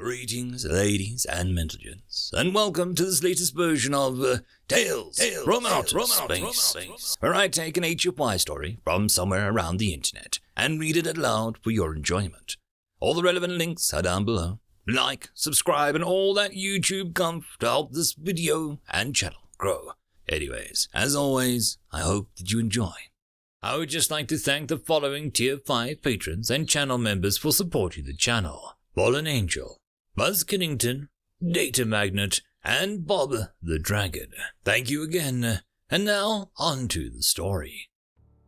Greetings, ladies and gentlemen, and welcome to this latest version of Tales from Outer Space, where I take an HFY story from somewhere around the internet and read it aloud for your enjoyment. All the relevant links are down below. Like, subscribe, and all that YouTube gumph to help this video and channel grow. Anyways, as always, I hope that you enjoy. I would just like to thank the following Tier 5 patrons and channel members for supporting the channel: FallenAngel, BuzzKillington, Datamagnet, and Bob the Dragon. Thank you again, and now on to the story.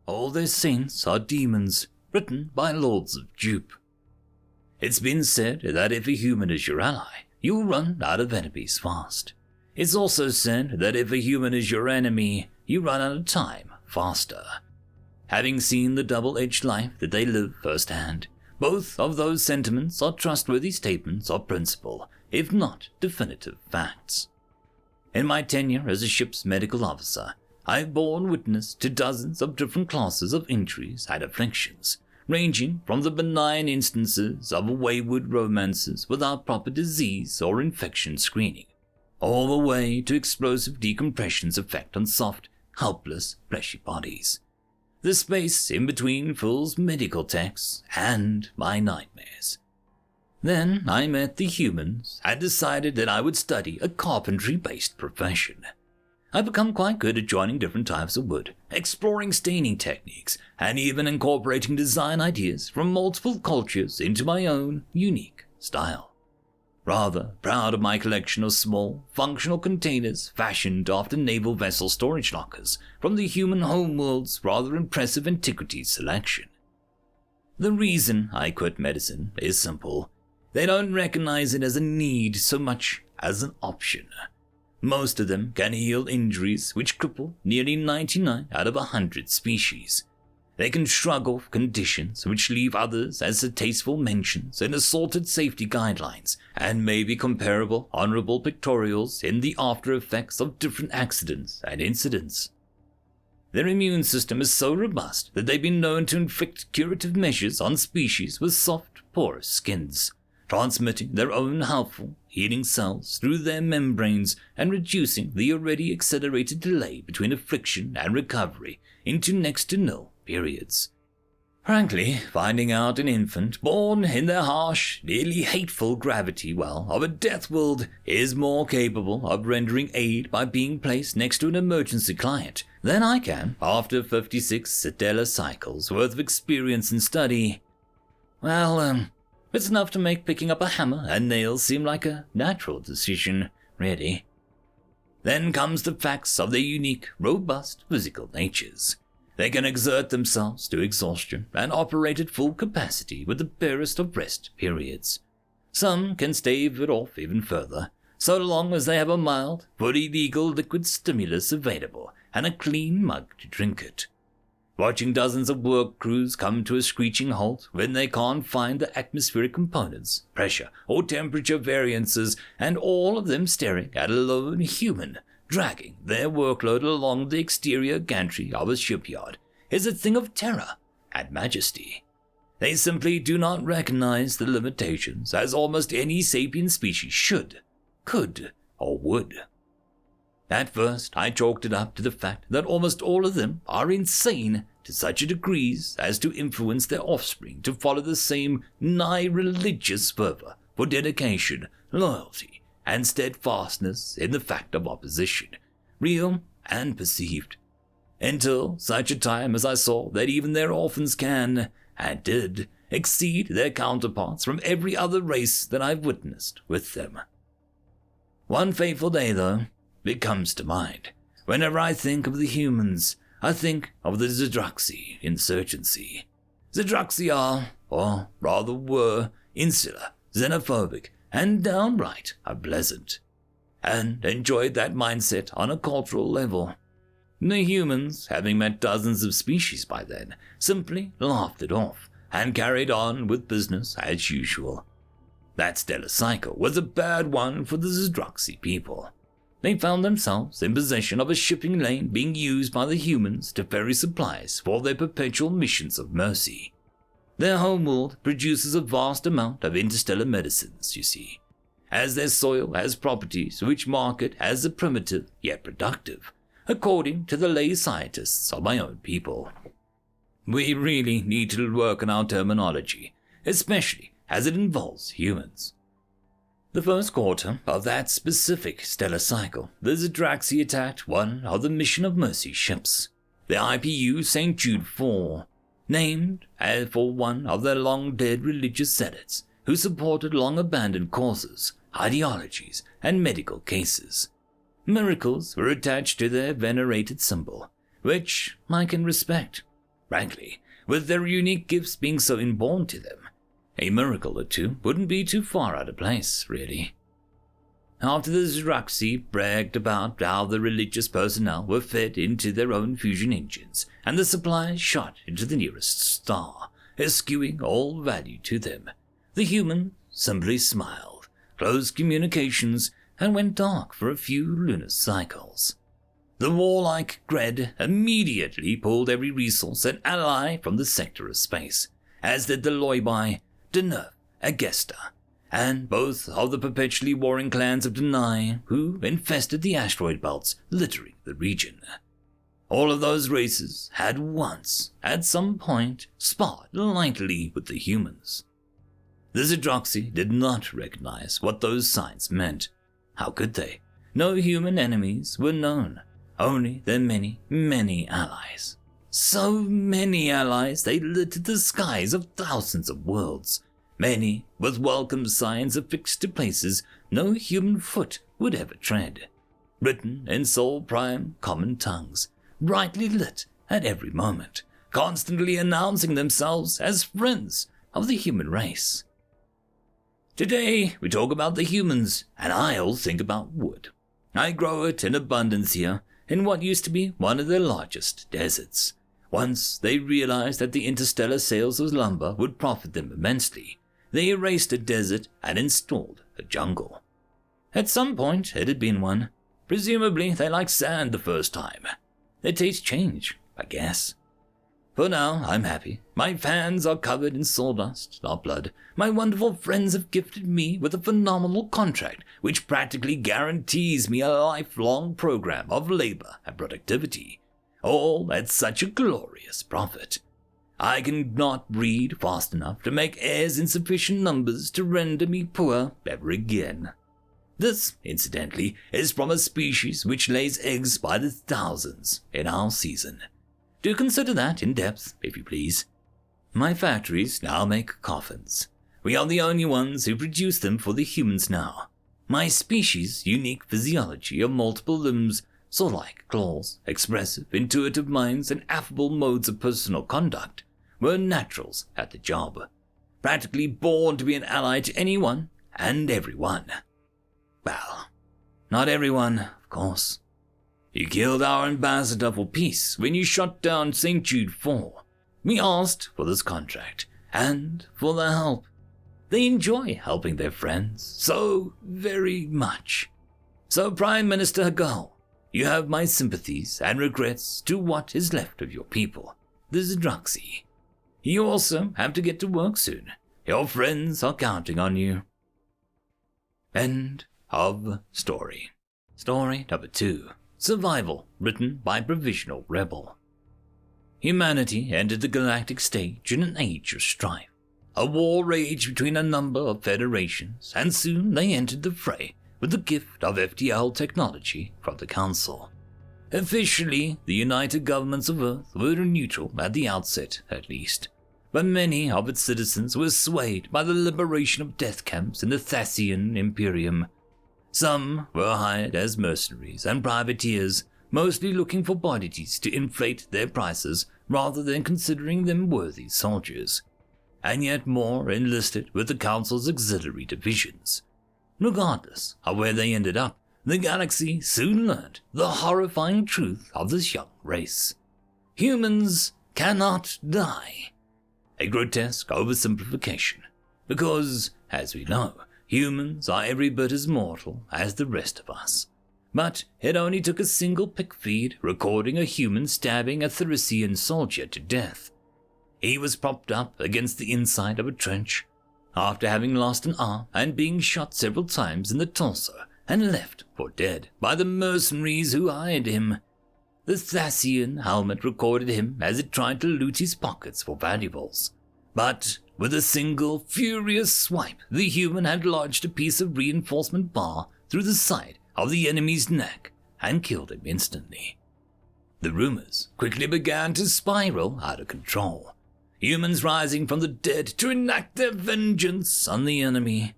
All Their Saints Are Demons, written by LordsOfJoop. It's been said that if a human is your ally, you'll run out of enemies fast. It's also said that if a human is your enemy, you run out of time faster. Having seen the double-edged life that they live firsthand, both of those sentiments are trustworthy statements of principle, if not definitive facts. In my tenure as a ship's medical officer, I've borne witness to dozens of different classes of injuries and afflictions, ranging from the benign instances of wayward romances without proper disease or infection screening, all the way to explosive decompression's effect on soft, helpless, fleshy bodies. The space in between fills medical texts and my nightmares. Then I met the humans and decided that I would study a carpentry-based profession. I've become quite good at joining different types of wood, exploring staining techniques, and even incorporating design ideas from multiple cultures into my own unique style. Rather proud of my collection of small, functional containers fashioned after naval vessel storage lockers from the human homeworld's rather impressive antiquities selection. The reason I quit medicine is simple. They don't recognize it as a need so much as an option. Most of them can heal injuries which cripple nearly 99 out of 100 species. They can shrug off conditions which leave others as tasteful mentions in assorted safety guidelines and maybe comparable honorable pictorials in the after effects of different accidents and incidents. Their immune system is so robust that they've been known to inflict curative measures on species with soft, porous skins, transmitting their own helpful, healing cells through their membranes and reducing the already accelerated delay between affliction and recovery into next to nil periods. Frankly, finding out an infant born in the harsh, nearly hateful gravity well of a death world is more capable of rendering aid by being placed next to an emergency client than I can after 56 stellar cycles worth of experience and study, well, it's enough to make picking up a hammer and nails seem like a natural decision, really. Then comes the facts of their unique, robust physical natures. They can exert themselves to exhaustion and operate at full capacity with the barest of rest periods. Some can stave it off even further, so long as they have a mild, fully legal liquid stimulus available and a clean mug to drink it. Watching dozens of work crews come to a screeching halt when they can't find the atmospheric components, pressure, or temperature variances, and all of them staring at a lone human dragging their workload along the exterior gantry of a shipyard is a thing of terror and majesty. They simply do not recognize the limitations as almost any sapient species should, could, or would. At first, I chalked it up to the fact that almost all of them are insane to such a degree as to influence their offspring to follow the same nigh-religious fervor for dedication, loyalty, and steadfastness in the fact of opposition, real and perceived, until such a time as I saw that even their orphans can, and did, exceed their counterparts from every other race that I've witnessed with them. One fateful day, though, it comes to mind. Whenever I think of the humans, I think of the Zdraxi insurgency. Zdraxi are, or rather were, insular, xenophobic, and downright unpleasant, and enjoyed that mindset on a cultural level. The humans, having met dozens of species by then, simply laughed it off and carried on with business as usual. That stellar cycle was a bad one for the Zdraxi people. They found themselves in possession of a shipping lane being used by the humans to ferry supplies for their perpetual missions of mercy. Their homeworld produces a vast amount of interstellar medicines, you see, as their soil has properties which mark it as a primitive yet productive, according to the lay scientists of my own people. We really need to work on our terminology, especially as it involves humans. The first quarter of that specific stellar cycle, the Zdraxi attacked one of the Mission of Mercy ships, the IPU St. Jude 4, named for one of their long-dead religious zealots who supported long-abandoned causes, ideologies, and medical cases. Miracles were attached to their venerated symbol, which I can respect. Frankly, with their unique gifts being so inborn to them, a miracle or two wouldn't be too far out of place, really. After the Zdraxi bragged about how the religious personnel were fed into their own fusion engines and the supplies shot into the nearest star, eschewing all value to them, the human simply smiled, closed communications, and went dark for a few lunar cycles. The warlike Gred immediately pulled every resource and ally from the sector of space, as did the Lbry, Deneuve, Agesta, and both of the perpetually warring clans of Denai who infested the asteroid belts littering the region. All of those races had once, at some point, sparred lightly with the humans. The Zdraxi did not recognize what those signs meant. How could they? No human enemies were known, only their many, many allies. So many allies they littered the skies of thousands of worlds, many with welcome signs affixed to places no human foot would ever tread, written in soul prime common tongues, brightly lit at every moment, constantly announcing themselves as friends of the human race. Today we talk about the humans, and I'll think about wood. I grow it in abundance here, in what used to be one of their largest deserts. Once they realized that the interstellar sales of lumber would profit them immensely, they erased a desert and installed a jungle. At some point it had been one. Presumably they liked sand the first time. Their tastes change, I guess. For now, I'm happy. My fans are covered in sawdust, not blood. My wonderful friends have gifted me with a phenomenal contract which practically guarantees me a lifelong program of labor and productivity, all at such a glorious profit. I cannot read fast enough to make heirs in sufficient numbers to render me poor ever again. This, incidentally, is from a species which lays eggs by the thousands in our season. Do consider that in depth, if you please. My factories now make coffins. We are the only ones who produce them for the humans now. My species' unique physiology of multiple limbs, saw-like claws, expressive, intuitive minds, and affable modes of personal conduct, were naturals at the job, practically born to be an ally to anyone and everyone. Well, not everyone, of course. You killed our ambassador for peace when you shot down St. Jude 4. We asked for this contract and for their help. They enjoy helping their friends so very much. So, Prime Minister Agro, you have my sympathies and regrets to what is left of your people, the Zdraxi. You also have to get to work soon. Your friends are counting on you. End of story. Story number 2. Survival, written by ProvisionalRebel. Humanity entered the galactic stage in an age of strife. A war raged between a number of federations, and soon they entered the fray with the gift of FTL technology from the Council. Officially, the United Governments of Earth were neutral at the outset, at least, but many of its citizens were swayed by the liberation of death camps in the Thasian Imperium. Some were hired as mercenaries and privateers, mostly looking for bodies to inflate their prices rather than considering them worthy soldiers, and yet more enlisted with the Council's auxiliary divisions. Regardless of where they ended up, the galaxy soon learned the horrifying truth of this young race. Humans cannot die. A grotesque oversimplification, because, as we know, humans are every bit as mortal as the rest of us. But it only took a single pick feed recording a human stabbing a Theresian soldier to death. He was propped up against the inside of a trench. after having lost an arm and being shot several times in the torso and left for dead by the mercenaries who hired him. The Thasian helmet recorded him as it tried to loot his pockets for valuables. But with a single furious swipe, the human had lodged a piece of reinforcement bar through the side of the enemy's neck and killed him instantly. The rumors quickly began to spiral out of control, humans rising from the dead to enact their vengeance on the enemy.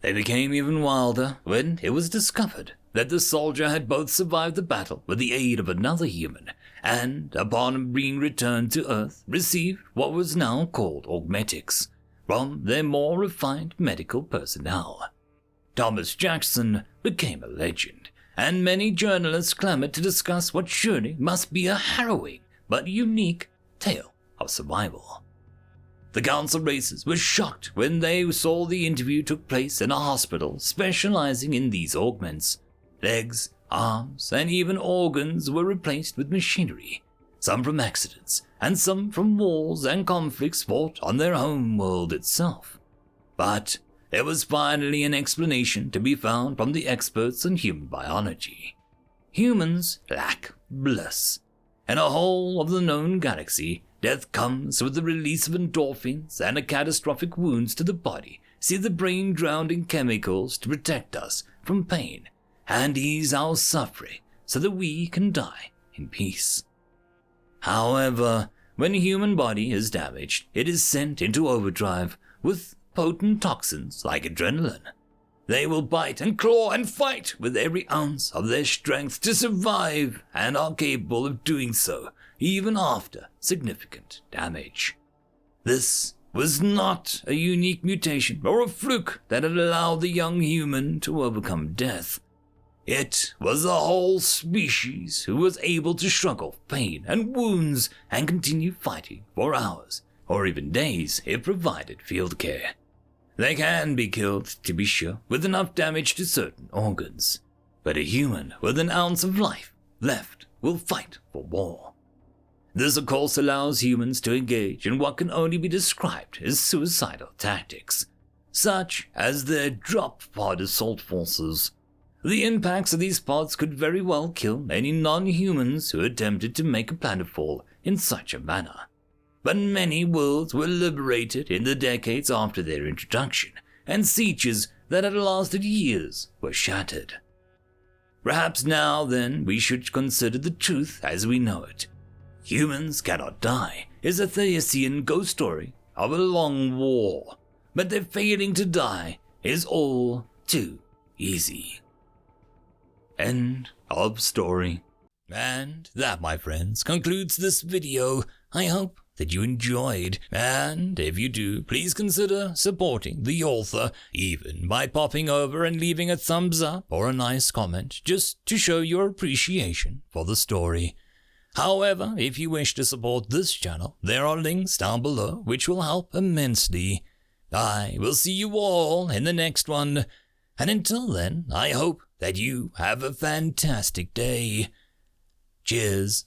They became even wilder when it was discovered that the soldier had both survived the battle with the aid of another human and, upon being returned to Earth, received what was now called augmetics from their more refined medical personnel. Thomas Jackson became a legend, and many journalists clamored to discuss what surely must be a harrowing but unique tale of survival. The council racers were shocked when they saw the interview took place in a hospital specializing in these augments. Legs, arms, and even organs were replaced with machinery, some from accidents, and some from wars and conflicts fought on their home world itself. But there was finally an explanation to be found from the experts in human biology. Humans lack bliss. In a whole of the known galaxy, death comes with the release of endorphins, and a catastrophic wounds to the body see the brain drowned in chemicals to protect us from pain and ease our suffering so that we can die in peace. However, when the human body is damaged, it is sent into overdrive with potent toxins like adrenaline. They will bite and claw and fight with every ounce of their strength to survive and are capable of doing so even after significant damage. This was not a unique mutation or a fluke that had allowed the young human to overcome death. It was the whole species who was able to shrug off pain and wounds and continue fighting for hours or even days if provided field care. They can be killed, to be sure, with enough damage to certain organs, but a human with an ounce of life left will fight for war. This, of course, allows humans to engage in what can only be described as suicidal tactics, such as their drop pod assault forces. The impacts of these pods could very well kill any non-humans who attempted to make a planetfall in such a manner. But many worlds were liberated in the decades after their introduction, and sieges that had lasted years were shattered. Perhaps now, then, we should consider the truth as we know it. Humans cannot die is a Thasian ghost story of a long war, but their failing to die is all too easy. End of story. And that, my friends, concludes this video. I hope that you enjoyed, and if you do, please consider supporting the author, even by popping over and leaving a thumbs up or a nice comment, just to show your appreciation for the story. However, if you wish to support this channel, there are links down below which will help immensely. I will see you all in the next one, and until then, I hope that you have a fantastic day. Cheers.